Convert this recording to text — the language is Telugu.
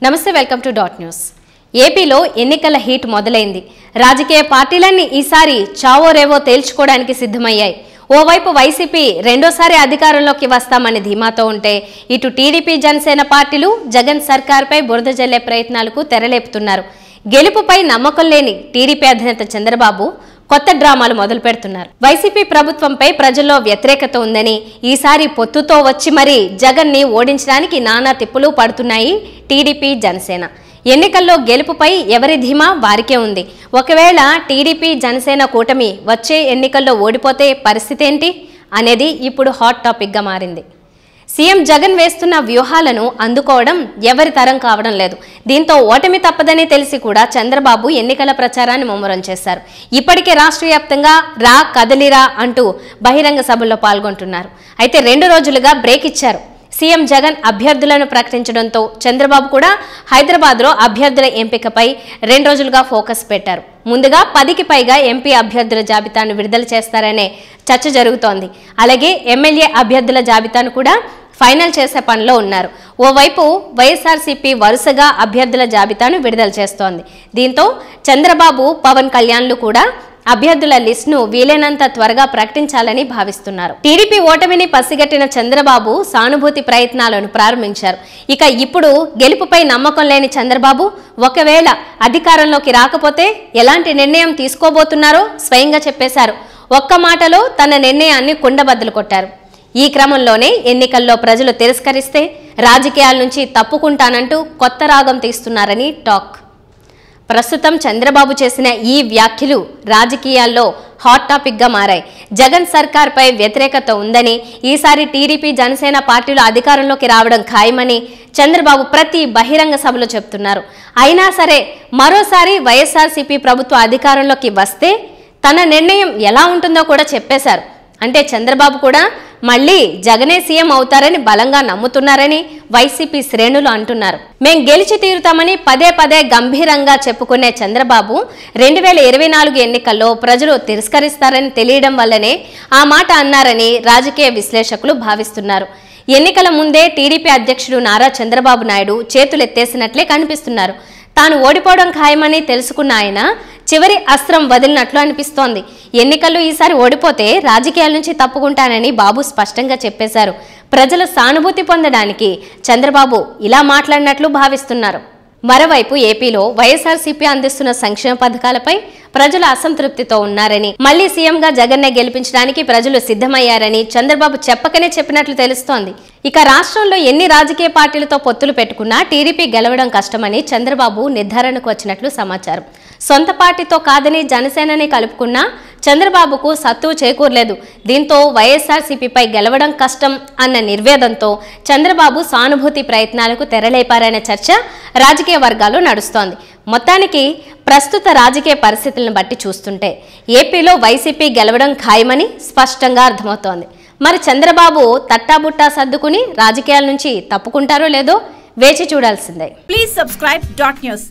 నమస్తే, వెల్కమ్ టు డాట్ న్యూస్. ఏపీలో ఎన్నికల హీట్ మొదలైంది. రాజకీయ పార్టీలన్నీ ఈసారి చావో రేవో తేల్చుకోవడానికి సిద్ధమయ్యాయి. ఓవైపు వైసీపీ రెండోసారి అధికారంలోకి వస్తామని ధీమాతో ఉంటే, ఇటు టీడీపీ జనసేన పార్టీలు జగన్ సర్కార్పై బురద జల్లే ప్రయత్నాలకు తెరలేపుతున్నారు. గెలుపుపై నమ్మకం లేని టీడీపీ అధినేత చంద్రబాబు కొత్త డ్రామాలు మొదలు పెడుతున్నారు. వైసీపీ ప్రభుత్వంపై ప్రజల్లో వ్యతిరేకత ఉందని, ఈసారి పొత్తుతో వచ్చి మరీ జగన్ ని ఓడించడానికి నానా తిప్పులు పడుతున్నాయి టీడీపీ జనసేన. ఎన్నికల్లో గెలుపుపై ఎవరి ధీమా వారికే ఉంది. ఒకవేళ టీడీపీ జనసేన కూటమి వచ్చే ఎన్నికల్లో ఓడిపోతే పరిస్థితి ఏంటి అనేది ఇప్పుడు హాట్ టాపిక్ గా మారింది. సీఎం జగన్ వేస్తున్న వ్యూహాలను అందుకోవడం ఎవరి తరం కావడం లేదు. దీంతో ఓటమి తప్పదని తెలిసి కూడా చంద్రబాబు ఎన్నికల ప్రచారాన్ని ముమ్మరం చేశారు. ఇప్పటికే రాష్ట్ర వ్యాప్తంగా రా కదలిరా అంటూ బహిరంగ సభల్లో పాల్గొంటున్నారు. అయితే 2 రోజులుగా బ్రేక్ ఇచ్చారు. సీఎం జగన్ అభ్యర్థులను ప్రకటించడంతో చంద్రబాబు కూడా హైదరాబాద్లో అభ్యర్థుల ఎంపికపై 2 రోజులుగా ఫోకస్ పెట్టారు. ముందుగా 10కి పైగా ఎంపీ అభ్యర్థుల జాబితాను విడుదల చేస్తారనే చర్చ జరుగుతోంది. అలాగే ఎమ్మెల్యే అభ్యర్థుల జాబితాను కూడా ఫైనల్ చేసే పనిలో ఉన్నారు. ఓవైపు వైఎస్ఆర్సీపీ వరుసగా అభ్యర్థుల జాబితాను విడుదల చేస్తోంది. దీంతో చంద్రబాబు, పవన్ కళ్యాణ్లు కూడా అభ్యర్థుల లిస్టును వీలైనంత త్వరగా ప్రకటించాలని భావిస్తున్నారు. టీడీపీ ఓటమిని పసిగట్టిన చంద్రబాబు సానుభూతి ప్రయత్నాలను ప్రారంభించారు. ఇక ఇప్పుడు గెలుపుపై నమ్మకం లేని చంద్రబాబు ఒకవేళ అధికారంలోకి రాకపోతే ఎలాంటి నిర్ణయం తీసుకోబోతున్నారో స్వయంగా చెప్పేశారు. ఒక్క మాటలో తన నిర్ణయాన్ని కుండబద్దలు కొట్టారు. ఈ క్రమంలోనే ఎన్నికల్లో ప్రజలు తిరస్కరిస్తే రాజకీయాల నుంచి తప్పుకుంటానంటూ కొత్త రాగం తీస్తున్నారని టాక్. ప్రస్తుతం చంద్రబాబు చేసిన ఈ వ్యాఖ్యలు రాజకీయాల్లో హాట్ టాపిక్ గా మారాయి. జగన్ సర్కార్పై వ్యతిరేకత ఉందని, ఈసారి టీడీపీ జనసేన పార్టీలు అధికారంలోకి రావడం ఖాయమని చంద్రబాబు ప్రతి బహిరంగ సభలో చెప్తున్నారు. అయినా సరే మరోసారి వైఎస్ఆర్సీపీ ప్రభుత్వ అధికారంలోకి వస్తే తన నిర్ణయం ఎలా ఉంటుందో కూడా చెప్పేశారు. అంటే చంద్రబాబు కూడా మళ్ళీ జగనే సీఎం అవుతారని బలంగా నమ్ముతున్నారని వైసీపీ శ్రేణులు అంటున్నారు. మేం గెలిచి తీరుతామని పదే పదే గంభీరంగా చెప్పుకునే చంద్రబాబు 2024 ఎన్నికల్లో ప్రజలు తిరస్కరిస్తారని తెలియడం వల్లనే ఆ మాట అన్నారని రాజకీయ విశ్లేషకులు భావిస్తున్నారు. ఎన్నికల ముందే టీడీపీ అధ్యక్షుడు నారా చంద్రబాబు నాయుడు చేతులెత్తేసినట్లే కనిపిస్తున్నారు. తాను ఓడిపోవడం ఖాయమని తెలుసుకున్న ఆయన చివరి అస్త్రం వదిలినట్లు అనిపిస్తోంది. ఎన్నికల్లో ఈసారి ఓడిపోతే రాజకీయాల నుంచి తప్పుకుంటానని బాబు స్పష్టంగా చెప్పేశారు. ప్రజల సానుభూతి పొందడానికి చంద్రబాబు ఇలా మాట్లాడినట్లు భావిస్తున్నారు. మరోవైపు ఏపీలో వైఎస్ఆర్సీపీ అందిస్తున్న సంక్షేమ పథకాలపై ప్రజలు అసంతృప్తితో ఉన్నారని, మళ్లీ సీఎంగా జగన్నే గెలిపించడానికి ప్రజలు సిద్ధమయ్యారని చంద్రబాబు చెప్పకనే చెప్పినట్లు తెలుస్తోంది. ఇక రాష్ట్రంలో ఎన్ని రాజకీయ పార్టీలతో పొత్తులు పెట్టుకున్నా టీడీపీ గెలవడం కష్టమని చంద్రబాబు నిర్ధారణకు వచ్చినట్లు సమాచారం. సొంత పార్టీతో కాదని జనసేనని కలుపుకున్నా చంద్రబాబుకు సత్తువు చేకూరలేదు. దీంతో వైఎస్ఆర్సీపీపై గెలవడం కష్టం అన్న నిర్వేదంతో చంద్రబాబు సానుభూతి ప్రయత్నాలకు తెరలేపారనే చర్చ రాజకీయ వర్గాల్లో నడుస్తోంది. మొత్తానికి ప్రస్తుత రాజకీయ పరిస్థితులను బట్టి చూస్తుంటే ఏపీలో వైసీపీ గెలవడం ఖాయమని స్పష్టంగా అర్థమవుతోంది. మరి చంద్రబాబు తట్టాబుట్టా సర్దుకుని రాజకీయాల నుంచి తప్పుకుంటారో లేదో వేచి చూడాల్సిందే. Please subscribe dot news.